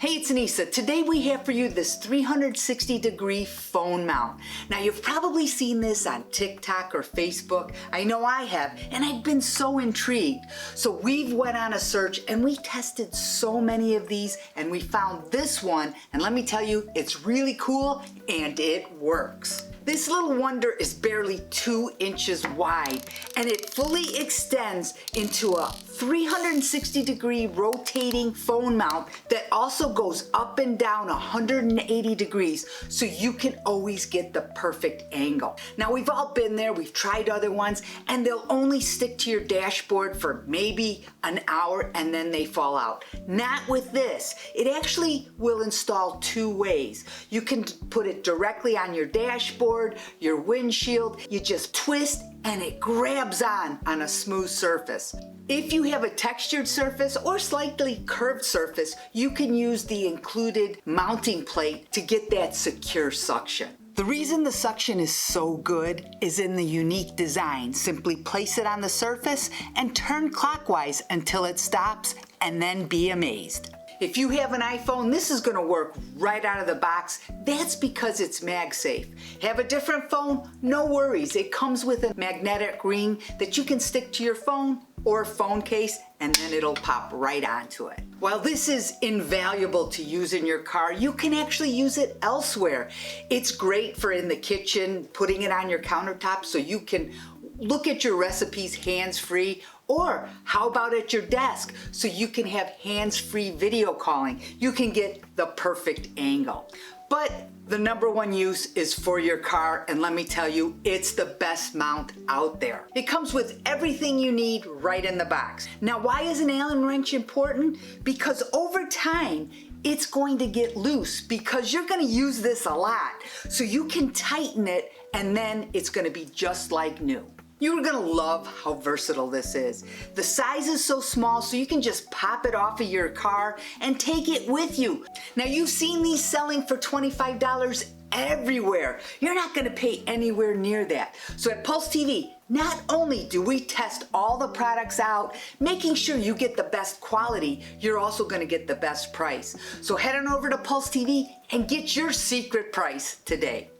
Hey, it's Anisa. Today we have for you this 360-degree phone mount. Now, you've probably seen this on TikTok or Facebook. I know I have, and I've been so intrigued. So we've went on a search and we tested so many of these and we found this one, and let me tell you, it's really cool and it works. This little wonder is barely 2 inches wide, and it fully extends into a 360-degree rotating phone mount that also goes up and down 180 degrees, so you can always get the perfect angle. Now, we've all been there, we've tried other ones, and they'll only stick to your dashboard for maybe an hour and then they fall out. Not with this. It actually will install 2 ways. You can put it directly on your dashboard, your windshield. You just twist and it grabs on a smooth surface. If you have a textured surface or slightly curved surface, you can use the included mounting plate to get that secure suction. The reason the suction is so good is in the unique design. Simply place it on the surface and turn clockwise until it stops, and then be amazed. If you have an iPhone, this is going to work right out of the box. That's because it's MagSafe. Have a different phone? No worries. It comes with a magnetic ring that you can stick to your phone or phone case, and then it'll pop right onto it. While this is invaluable to use in your car, you can actually use it elsewhere. It's great for in the kitchen, putting it on your countertop so you can look at your recipes hands-free, or how about at your desk so you can have hands-free video calling. You can get the perfect angle. But the #1 use is for your car, and let me tell you, it's the best mount out there. It comes with everything you need right in the box. Now, why is an Allen wrench important? Because over time, it's going to get loose because you're going to use this a lot. So you can tighten it and then it's going to be just like new. You're gonna love how versatile this is. The size is so small so you can just pop it off of your car and take it with you. Now, you've seen these selling for $25 everywhere. You're not gonna pay anywhere near that. So at PulseTV, not only do we test all the products out, making sure you get the best quality, you're also gonna get the best price. So head on over to PulseTV and get your secret price today.